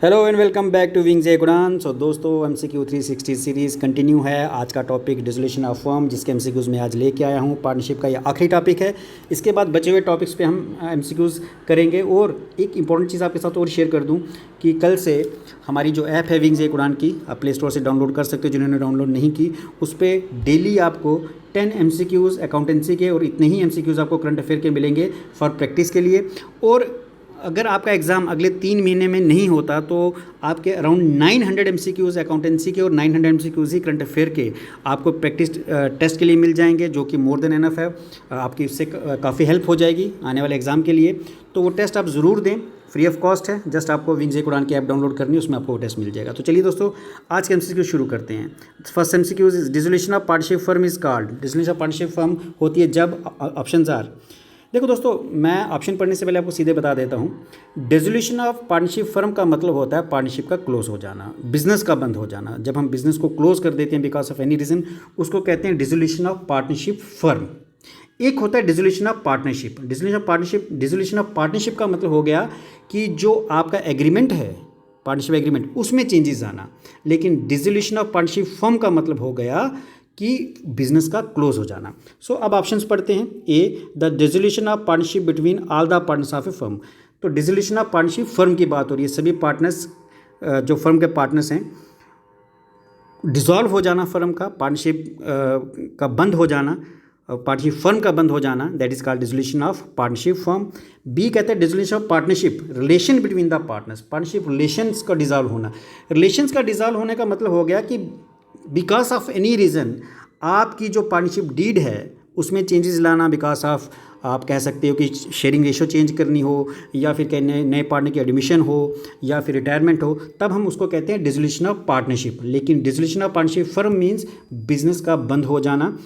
Hello and welcome back to wings a Quran. So दोस्तों MCQ 360 series continue है। आज का टॉपिक डिसोल्यूशन ऑफ फर्म, जिसके MCQs में आज लेके आया हूँ। पार्टनरशिप का ये आखिरी टॉपिक है। इसके बाद बचे हुए टॉपिक्स पे हम MCQs करेंगे। और एक इंपॉर्टेंट चीज़ आपके साथ और शेयर कर दूँ कि कल से हमारी जो ऐप है विंग्स ए कुरान की, आप प्ले स्टोर से डाउनलोड कर सकते हो। जिन्होंने डाउनलोड नहीं की, उस पर डेली आपको 10 MCQs अकाउंटेंसी के और इतने ही MCQs आपको करंट अफेयर के मिलेंगे फॉर प्रैक्टिस के लिए। और अगर आपका एग्ज़ाम अगले 3 महीने में नहीं होता तो आपके अराउंड 900 MCQs अकाउंटेंसी के और 900 MCQs ही करंट अफेयर के आपको प्रैक्टिस टेस्ट के लिए मिल जाएंगे, जो कि मोर देन एनफ है। आपकी इससे काफ़ी हेल्प हो जाएगी आने वाले एग्ज़ाम के लिए। तो वो टेस्ट आप ज़रूर दें, फ्री ऑफ कॉस्ट है। जस्ट आपको विंग्स ए कुरान की ऐप डाउनलोड करनी है, उसमें आपको वो टेस्ट मिल जाएगा। तो चलिए दोस्तों, आज के MCQ शुरू करते हैं। First MCQ is dissolution of partnership firm is called. Dissolution of partnership firm होती है जब ऑप्शंस आर। देखो दोस्तों, मैं ऑप्शन पढ़ने से पहले आपको सीधे बता देता हूँ। डिसोल्यूशन ऑफ पार्टनरशिप फर्म का मतलब होता है पार्टनरशिप का क्लोज हो जाना, बिजनेस का बंद हो जाना। जब हम बिजनेस को क्लोज कर देते हैं बिकॉज ऑफ एनी रीज़न, उसको कहते हैं डिसोल्यूशन ऑफ पार्टनरशिप फर्म। एक होता है dissolution of partnership. Dissolution of partnership का मतलब हो गया कि जो आपका एग्रीमेंट है, पार्टनरशिप एग्रीमेंट, उसमें चेंजेस आना। लेकिन डिसोल्यूशन ऑफ पार्टनरशिप फर्म का मतलब हो गया कि बिजनेस का क्लोज हो जाना। सो अब ऑप्शंस पढ़ते हैं। A, the dissolution of partnership between all the partners of a firm. तो डिसोल्यूशन ऑफ पार्टनरशिप फर्म की बात हो रही है। सभी पार्टनर्स, जो फर्म के पार्टनर्स हैं, डिसॉल्व हो जाना, फर्म का पार्टनरशिप का बंद हो जाना, पार्टनरशिप फर्म का बंद हो जाना, that is called dissolution of partnership firm. बी कहते हैं dissolution of partnership relation between the partners. Partnership relations का डिसॉल्व होना। रिलेशंस का डिसॉल्व होने का मतलब हो गया कि बिकॉज ऑफ एनी रीज़न आपकी जो पार्टनरशिप डीड है उसमें चेंजेस लाना। बिकॉज ऑफ, आप कह सकते हो कि शेयरिंग रेशो चेंज करनी हो, या फिर कहीं नए पार्टनर की एडमिशन हो, या फिर रिटायरमेंट हो, तब हम उसको कहते हैं डिसोल्यूशन ऑफ पार्टनरशिप। लेकिन dissolution of partnership firm means business का बंद हो जाना।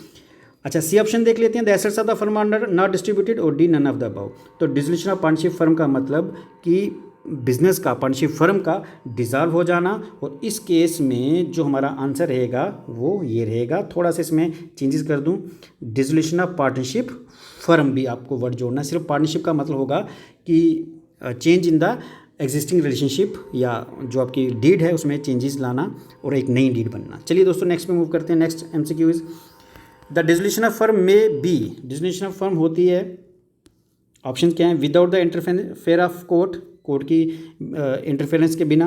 अच्छा, सी ऑप्शन देख लेते हैं। The assets of the firm are not distributed, और D none of the above. तो डिसोल्यूशन ऑफ पार्टनरशिप फर्म का मतलब कि बिजनेस का, पार्टनरशिप फर्म का डिसॉल्व हो जाना। और इस केस में जो हमारा आंसर रहेगा वो ये रहेगा। थोड़ा सा इसमें चेंजेस कर दूं, डिसोल्यूशन ऑफ पार्टनरशिप फर्म भी आपको वर्ड जोड़ना। सिर्फ पार्टनरशिप का मतलब होगा कि change in the existing relationship, या जो आपकी डीड है उसमें चेंजेस लाना और एक नई डीड बनना। चलिए दोस्तों, नेक्स्ट पे मूव करते हैं। Next MCQ is the dissolution of firm में बी। डिसोल्यूशन ऑफ फर्म होती है, ऑप्शन क्या है, without the interfere of court, court की इंटरफेरेंस के बिना,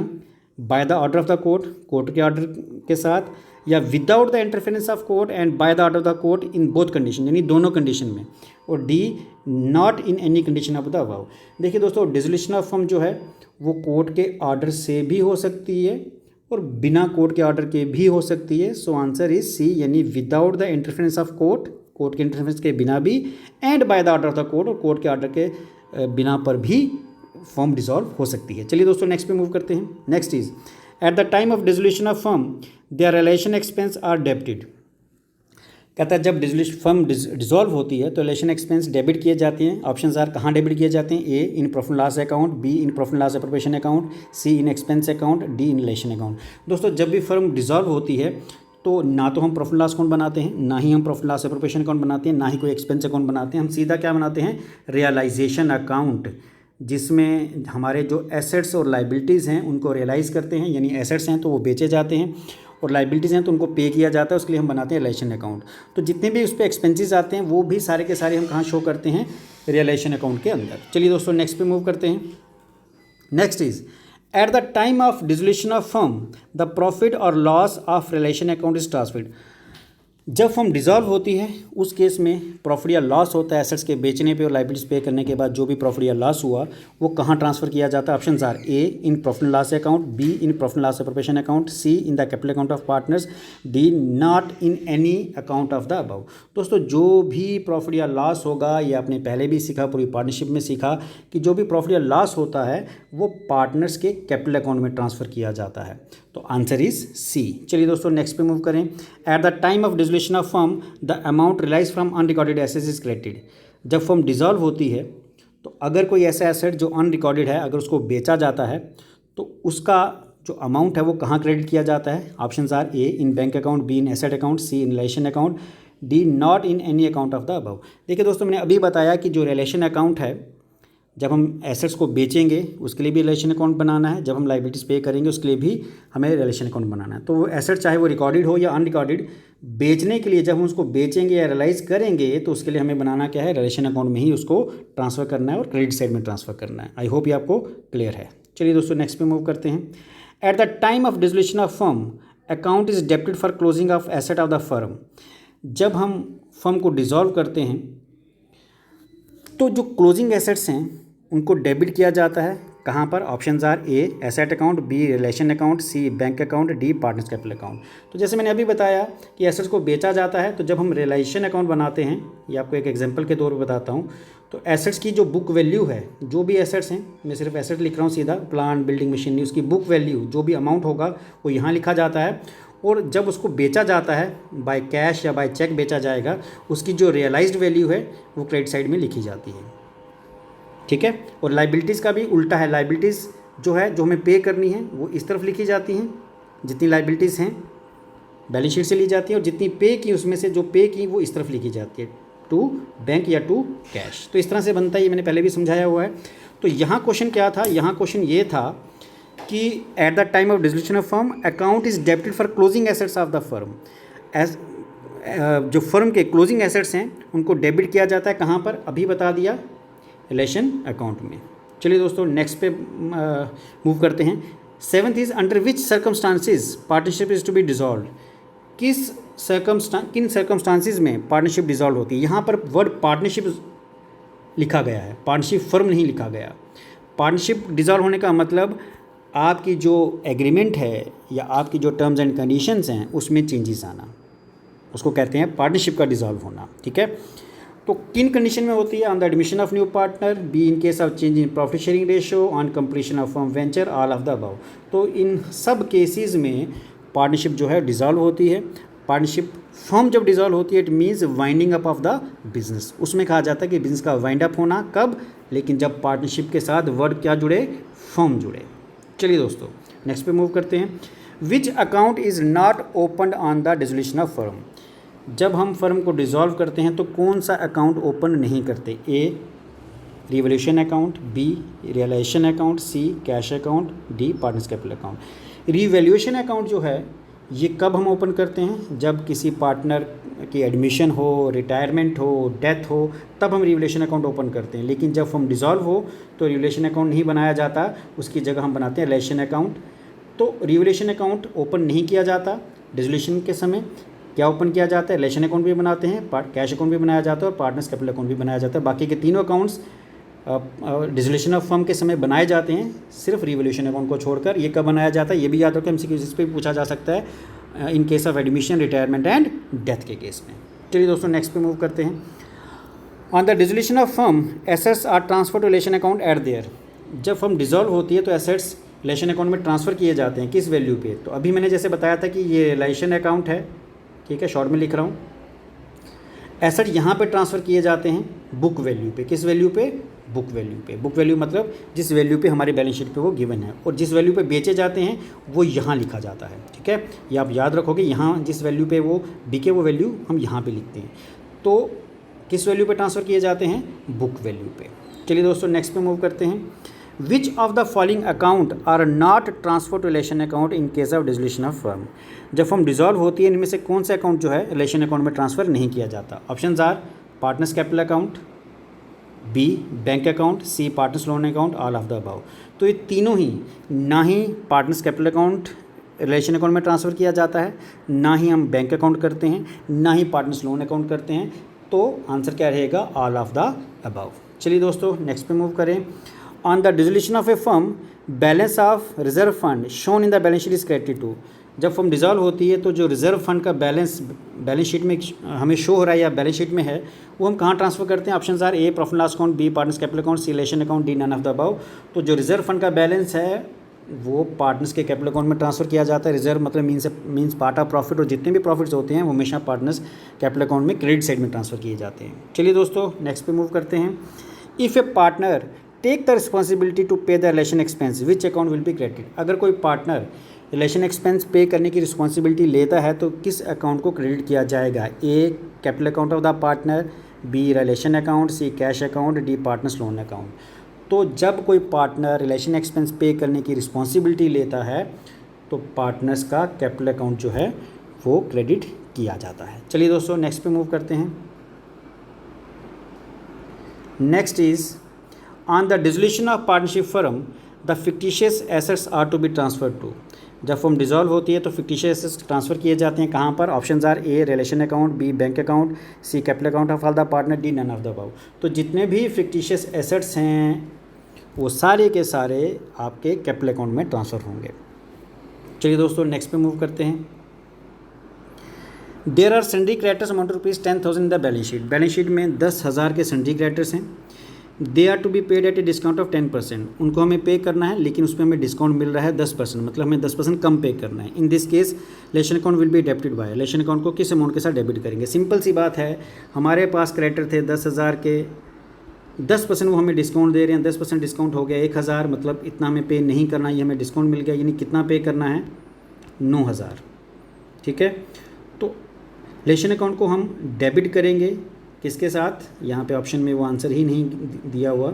by the order of the court, court के ऑर्डर के साथ, या without the interference of court and by the order of the court in both condition, यानी दोनों कंडीशन में। और D, not in any condition of the above. देखिए दोस्तों, डिसोल्यूशन ऑफ फर्म जो है वो कोर्ट के ऑर्डर से भी हो सकती है और बिना कोर्ट के ऑर्डर के भी हो सकती है। सो आंसर इज सी, यानी without the interference of court, court के इंटरफेरेंस के बिना भी, and by the order of the court, और कोर्ट के ऑर्डर के बिना पर भी फर्म डिसॉल्व हो सकती है। चलिए दोस्तों, नेक्स्ट पे मूव करते हैं। Next is at the time of dissolution of firm their realisation expense are debited. कहता है जब फर्म डिसॉल्व होती है तो रिलेशन एक्सपेंस डेबिट किए जाते हैं। ऑप्शंस आर, कहाँ डेबिट किए जाते हैं? A, in profit loss account, B, in profit loss appropriation account, C, in expense account, D, in relation account. दोस्तों, जब भी फर्म डिसॉल्व होती है तो ना तो हम प्रॉफिट लॉस अकाउंट बनाते हैं, ना ही हम प्रॉफिट लॉस एप्रोप्रिएशन अकाउंट बनाते हैं, ना ही कोई एक्सपेंस अकाउंट बनाते हैं। हम सीधा क्या बनाते हैं? रियलाइजेशन अकाउंट, जिसमें हमारे जो एसेट्स और लाइबिलिटीज़ हैं उनको रियलाइज़ करते हैं। यानी एसेट्स हैं तो वो बेचे जाते हैं, और लाइबिलिटीज़ हैं तो उनको पे किया जाता है। उसके लिए हम बनाते हैं रिलेशन अकाउंट। तो जितने भी उस पर एक्सपेंसेस आते हैं वो भी सारे के सारे हम कहाँ शो करते हैं? रियलाइजेशन अकाउंट के अंदर। चलिए दोस्तों, नेक्स्ट पे मूव करते हैं। Next is at the time of dissolution of firm the profit और loss of relation account is transferred. जब फर्म डिसॉल्व होती है उस केस में प्रॉफिट या लॉस होता है। एसेट्स के बेचने पे और लाइबिलिटीज पे करने के बाद जो भी प्रॉफिट या लॉस हुआ वो कहाँ ट्रांसफ़र किया जाता है? Options are, A, in profit loss account, B, in profit loss appropriation account, C, in the capital account of partners, D, not in any account of the above. दोस्तों, जो भी प्रॉफिट या लॉस होगा, ये आपने पहले भी सीखा, पूरी पार्टनरशिप में सीखा कि जो भी प्रॉफिट या लॉस होता है वो पार्टनर्स के कैपिटल अकाउंट में ट्रांसफ़र किया जाता है। तो आंसर इज सी। चलिए दोस्तों, नेक्स्ट पे मूव करें। At the time of dissolution of firm the amount realised from unrecorded assets is credited. जब फर्म डिसॉल्व होती है तो अगर कोई ऐसा एसेट जो अनरिकॉर्डेड है, अगर उसको बेचा जाता है तो उसका जो अमाउंट है वो कहाँ क्रेडिट किया जाता है? Options are, A, in bank account, B, in asset account, C, in relation account, D, not in any account of the above. देखिए दोस्तों, मैंने अभी बताया कि जो रिलेशन अकाउंट है जब हम एसेट्स को बेचेंगे उसके लिए भी रिलेशन अकाउंट बनाना है, जब हम लाइबिलिटीज़ पे करेंगे उसके लिए भी हमें रिलेशन अकाउंट बनाना है। तो वो एसेट चाहे वो रिकॉर्डेड हो या अनरिकॉर्डेड, बेचने के लिए जब हम उसको बेचेंगे या रियलाइज़ करेंगे तो उसके लिए हमें बनाना क्या है, रिलेशन अकाउंट में ही उसको ट्रांसफ़र करना है और क्रेडिट साइड में ट्रांसफ़र करना है। आई होप ये आपको क्लियर है। चलिए दोस्तों नेक्स्ट पे मूव करते हैं। At the time of dissolution of firm account is debited for closing of asset of the firm. जब हम फर्म को डिसॉल्व करते हैं तो जो क्लोजिंग एसेट्स हैं उनको डेबिट किया जाता है। कहाँ पर? Options are A asset account, B relation account, C bank account, D partners capital account. तो जैसे मैंने अभी बताया कि एसेट्स को बेचा जाता है, तो जब हम रिलेशन अकाउंट बनाते हैं, ये आपको एक एग्जांपल के तौर पर बताता हूँ, तो एसेट्स की जो बुक वैल्यू है, जो भी एसेट्स हैं, मैं सिर्फ एसेट लिख रहा हूँ सीधा, प्लांट बिल्डिंग मशीनरी, उसकी बुक वैल्यू जो भी अमाउंट होगा वो यहाँ लिखा जाता है। और जब उसको बेचा जाता है बाय कैश या बाय चेक बेचा जाएगा, उसकी जो रियलाइज्ड वैल्यू है वो क्रेडिट साइड में लिखी जाती है। ठीक है। और लाइबिलिटीज़ का भी उल्टा है, लाइबिलिटीज़ जो है जो हमें पे करनी है वो इस तरफ लिखी जाती हैं, जितनी लाइबिलिटीज़ हैं बैलेंस शीट से ली जाती है, और जितनी पे की उसमें से जो पे की वो इस तरफ लिखी जाती है, टू बैंक या टू कैश। तो इस तरह से बनता है, ये मैंने पहले भी समझाया हुआ है। तो यहाँ क्वेश्चन क्या था? यहाँ क्वेश्चन ये था कि at the time of dissolution of firm account is debited for closing assets of the firm. As जो फर्म के क्लोजिंग एसेट्स हैं उनको डेबिट किया जाता है कहाँ पर? अभी बता दिया, रिलेशन अकाउंट में। चलिए दोस्तों नेक्स्ट पे मूव करते हैं। Seventh is under which circumstances partnership is to be dissolve. किन सर्कमस्टांसिस में पार्टनरशिप डिसॉल्व होती है? यहाँ पर वर्ड पार्टनरशिप लिखा गया है, पार्टनरशिप फर्म नहीं लिखा गया। पार्टनरशिप डिसॉल्व होने का मतलब आपकी जो एग्रीमेंट है या आपकी जो टर्म्स एंड कंडीशंस हैं उसमें चेंजेस आना, उसको कहते हैं पार्टनरशिप का डिसॉल्व होना। ठीक है। तो किन कंडीशन में होती है? On the admission of new partner, be in case of change in profit sharing ratio, on completion of firm venture, all of the above. तो इन सब केसेस में पार्टनरशिप जो है डिसॉल्व होती है। पार्टनरशिप फर्म जब डिसॉल्व होती है it means winding up of the business. उसमें कहा जाता है कि बिजनेस का वाइंड अप होना कब? लेकिन जब पार्टनरशिप के साथ वर्ड क्या जुड़े? फर्म जुड़े। चलिए दोस्तों नेक्स्ट पे मूव करते हैं। विच account is not opened on the dissolution of firm. जब हम फर्म को डिसॉल्व करते हैं तो कौन सा अकाउंट ओपन नहीं करते? A revolution account, B realisation account, C cash account, D partners capital account. Revaluation account जो है ये कब हम ओपन करते हैं? जब किसी पार्टनर की एडमिशन हो, रिटायरमेंट हो, डेथ हो, तब हम रिवैल्यूएशन अकाउंट ओपन करते हैं। लेकिन जब हम डिसॉल्व हो तो रिवैल्यूएशन अकाउंट नहीं बनाया जाता, उसकी जगह हम बनाते हैं रिलेशन अकाउंट। तो रिवैल्यूएशन अकाउंट ओपन नहीं किया जाता डिसोल्यूशन के समय। क्या ओपन किया जाता है? रिलेशन अकाउंट भी बनाते हैं, कैश अकाउंट भी बनाया जाता है और पार्टनर्स कैपिटल अकाउंट भी बनाया जाता है। बाकी के तीनों अकाउंट्स डिसोल्यूशन ऑफ फर्म के समय बनाए जाते हैं, सिर्फ रिवोल्यूशन अकाउंट को छोड़कर। ये कब बनाया जाता है ये भी याद रखो, एमसीक्यू इस पर भी पूछा जा सकता है in case of admission, retirement and death के केस में। चलिए दोस्तों नेक्स्ट पे मूव करते हैं। On the dissolution of firm assets are transfer to relation account at there. जब फर्म डिसॉल्व होती है तो एसेट्स रिलेशन अकाउंट में ट्रांसफ़र किए जाते हैं, किस वैल्यू पे? तो अभी मैंने जैसे बताया था कि ये रिलेशन अकाउंट है, ठीक है, शॉर्ट में लिख रहा हूँ। एसेट यहाँ पे ट्रांसफ़र किए जाते हैं बुक वैल्यू पे। किस वैल्यू पे? बुक वैल्यू पे। बुक वैल्यू मतलब जिस वैल्यू पे हमारी बैलेंस शीट पे वो गिवन है, और जिस वैल्यू पे बेचे जाते हैं वो यहाँ लिखा जाता है। ठीक है, ये आप याद रखोगे, यहाँ जिस वैल्यू पे वो बिके वो वैल्यू हम यहाँ पे लिखते हैं। तो किस वैल्यू पे ट्रांसफ़र किए जाते हैं? बुक वैल्यू पे। चलिए दोस्तों नेक्स्ट पे मूव करते हैं। Which of the following account are not transfer to relation account in case of dissolution of firm. जब फर्म डिसॉल्व होती है इनमें से कौन सा अकाउंट जो है रिलेशन अकाउंट में ट्रांसफ़र नहीं किया जाता? Options are partners capital account, B bank account, C partners loan account, all of the above. तो ये तीनों ही, ना ही partners capital account relation account में ट्रांसफ़र किया जाता है, ना ही हम बैंक अकाउंट करते हैं, ना ही पार्टनर्स लोन अकाउंट करते हैं। तो आंसर क्या रहेगा? All of the above. चलिए दोस्तों नेक्स्ट पे मूव करें। On the dissolution of a firm balance of reserve fund shown in the balance sheet is credited to. जब फर्म डिसॉल्व होती है तो जो रिजर्व फंड का बैलेंस शीट में हमें शो हो रहा है या बैलेंस शीट में है, वो हम कहाँ ट्रांसफ़र करते हैं? Options are A profit loss account, B partners capital account, C relation account, D none of the above. तो जो रिजर्व फंड का बैलेंस है वो पार्टनर्स के कैपिटल अकाउंट में ट्रांसफ़र किया जाता है। रिजर्व मतलब मीन्स पार्ट ऑफ प्रॉफिट, और जितने भी प्रॉफिट्स होते हैं वो हमेशा पार्टनर्स कैपिटल अकाउंट में क्रेडिट साइड में ट्रांसफ़र किए जाते हैं। चलिए दोस्तों नेक्स्ट पे मूव करते हैं। If a partner take the responsibility to pay the relation expense which account will be credited. अगर कोई पार्टनर रिलेशन एक्सपेंस पे करने की रिस्पॉन्सिबिलिटी लेता है तो किस अकाउंट को क्रेडिट किया जाएगा? A capital account of the partner, B relation account, C cash account, D partners loan account. तो जब कोई पार्टनर रिलेशन एक्सपेंस पे करने की रिस्पॉन्सिबिलिटी लेता है तो पार्टनर्स का कैपिटल अकाउंट जो है वो क्रेडिट किया जाता है। चलिए दोस्तों नेक्स्ट पे मूव करते हैं। Next is on the dissolution of partnership firm the fictitious assets are to be transfer to. जब फर्म डिसॉल्व होती है तो फिक्टिशियस एसेट्स ट्रांसफ़र किए जाते हैं कहाँ पर? Options are A relation account, B bank account, C capital account of all the partner, D none of the above. तो जितने भी फिक्टिशियस एसेट्स हैं वो सारे के सारे आपके कैपिटल अकाउंट में ट्रांसफ़र होंगे। चलिए दोस्तों नेक्स्ट पे मूव करते हैं। There are sundry creditors amount ₹10,000 in the balance sheet. Balance sheet में 10,000 के सन्ड्री क्रेडिटर्स हैं। They are to be paid at a discount of 10%। उनको हमें पे करना है लेकिन उसमें हमें डिस्काउंट मिल रहा है 10%, मतलब हमें 10% कम पे करना है। In this case realisation account will be debited bye. Realisation account को किस अमाउंट के साथ डेबिट करेंगे? सिंपल सी बात है, हमारे पास क्रेडिटर थे 10,000 के, 10% वो हमें डिस्काउंट दे रहे हैं, 10% डिस्काउंट हो गया 1,000, मतलब इतना हमें पे नहीं करना, ये हमें डिस्काउंट मिल गया, यानी कितना पे करना है? 9,000। ठीक है, तो रिलेशन अकाउंट को हम डेबिट करेंगे किसके साथ? यहाँ पे ऑप्शन में वो आंसर ही नहीं दिया हुआ,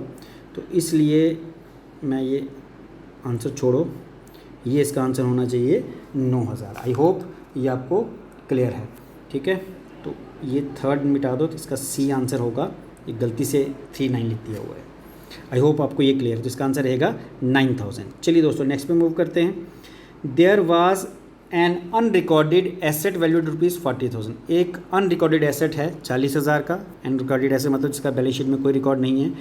तो इसलिए मैं ये आंसर छोड़ो, ये इसका आंसर होना चाहिए 9,000। आई होप ये आपको क्लियर है। ठीक है, तो ये थर्ड मिटा दो, तो इसका सी आंसर होगा, ये गलती से 39 लिख दिया हुआ है। आई होप आपको ये क्लियर है, तो इसका आंसर रहेगा 9,000। चलिए दोस्तों नेक्स्ट पे मूव करते हैं। There was an unrecorded asset valued ₹40,000। एक अनरिकॉर्डेड एसेट है 40,000 का। अनरिकॉर्डेड एसेट मतलब जिसका बैलेंस शीट में कोई रिकॉर्ड नहीं है।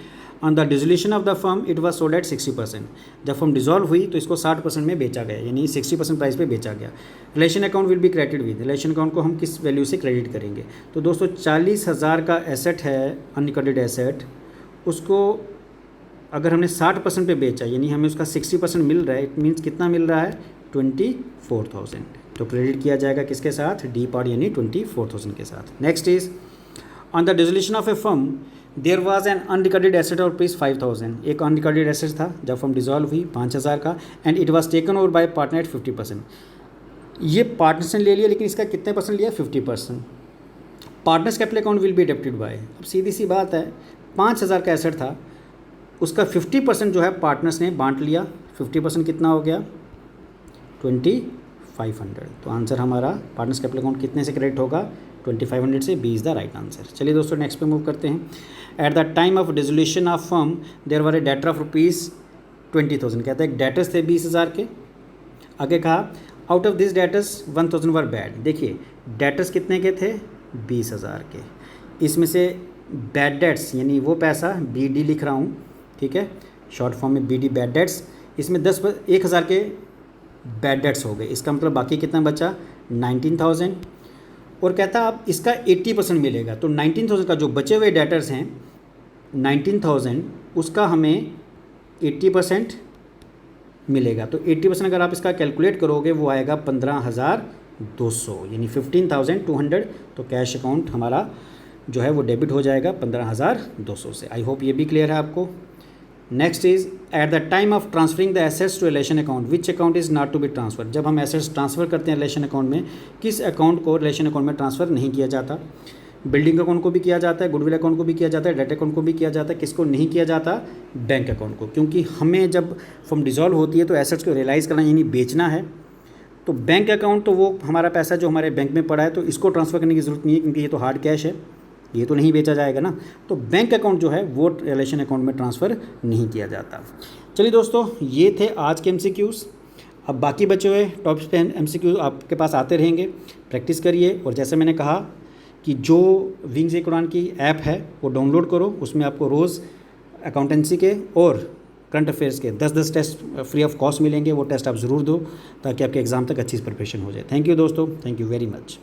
On the dissolution of the firm it was sold at 60%। जब फर्म डिसॉल्व हुई तो इसको 60% में बेचा गया, यानी 60% प्राइस पे बेचा गया। Realisation account will be credited with. Realisation account को हम किस वैल्यू से क्रेडिट करेंगे? तो दोस्तों 40,000 का एसेट है अनरिकॉर्डेड एसेट, उसको अगर हमने 60% पे बेचा यानी हमें उसका 60% मिल रहा है, इट मीन्स कितना मिल रहा है? 24,000। तो क्रेडिट किया जाएगा किसके साथ? डी पार्ट यानी 24,000 के साथ। Next is on the dissolution of a firm there was an unrecorded asset of ₹5,000। एक अनरिकॉर्डेड एसेट था जब फर्म डिसॉल्व हुई 5,000 का, and it was taken over by partner eight 50%। ये पार्टनर्स ने ले लिया लेकिन इसका कितने परसेंट लिया? 50%। Partners capital account will be debited bye. अब सीधी सी बात है, 5,000 का एसेट था, उसका 50% जो है पार्टनर्स ने बांट लिया। 50% कितना हो गया? 2,500। तो आंसर हमारा पार्टनर्स कैपिटल अकाउंट कितने से क्रेडिट होगा? 2,500 से। B is the right answer. चलिए दोस्तों नेक्स्ट पे मूव करते हैं। At the time of dissolution of firm there were a debtor of ₹20,000। कहता है एक डेटर्स थे 20,000 के। आगे कहा out of this debtors 1,000 were bad. देखिए डेटर्स कितने के थे? 20,000 के। इसमें से बैड डेट्स यानी वो पैसा, BD लिख रहा हूँ, ठीक है, शॉर्ट फॉर्म में BD बैड डेट्स, इसमें 1,000 के बैड डेट्स हो गए। इसका मतलब बाकी कितना बचा? 19,000। और कहता अब इसका 80% मिलेगा, तो 19,000 का जो बचे हुए डेटर्स हैं 19,000 उसका हमें 80% मिलेगा। तो 80% अगर आप इसका कैलकुलेट करोगे वो आएगा 15,200 यानी 15,200। तो कैश अकाउंट हमारा जो है वो डेबिट हो जाएगा 15,200 से। आई होप ये भी क्लियर है आपको। Next is at the time of transferring the assets to relation account which account is not to be transfer. जब हम एसेट्स ट्रांसफ़र करते हैं रिलेशन अकाउंट में, किस अकाउंट को रिलेशन अकाउंट में ट्रांसफ़र नहीं किया जाता? बिल्डिंग अकाउंट को भी किया जाता है, गुडविल अकाउंट को भी किया जाता है, डेट अकाउंट को भी किया जाता है। किसको नहीं किया जाता? बैंक अकाउंट को, क्योंकि हमें जब फर्म डिसॉल्व होती है तो एसेट्स को रियलाइज़ करना यानी बेचना है। तो बैंक अकाउंट तो वो हमारा पैसा जो हमारे बैंक में पड़ा है तो इसको ट्रांसफ़र करने की ज़रूरत नहीं है, क्योंकि ये तो हार्ड कैश है, ये तो नहीं बेचा जाएगा ना। तो बैंक अकाउंट जो है वो रिलेशन अकाउंट में ट्रांसफ़र नहीं किया जाता। चलिए दोस्तों ये थे आज के MCQs। अब बाकी बचे हुए टॉपिक्स पे MCQ आपके पास आते रहेंगे, प्रैक्टिस करिए। और जैसे मैंने कहा कि जो विंग्स कुरान की ऐप है वो डाउनलोड करो, उसमें आपको रोज़ अकाउंटेंसी के और करंट अफेयर्स के 10-10 टेस्ट फ्री ऑफ कॉस्ट मिलेंगे। वो टेस्ट आप ज़रूर दो ताकि आपके एग्ज़ाम तक अच्छी प्रिपरेशन हो जाए। थैंक यू दोस्तों, थैंक यू वेरी मच।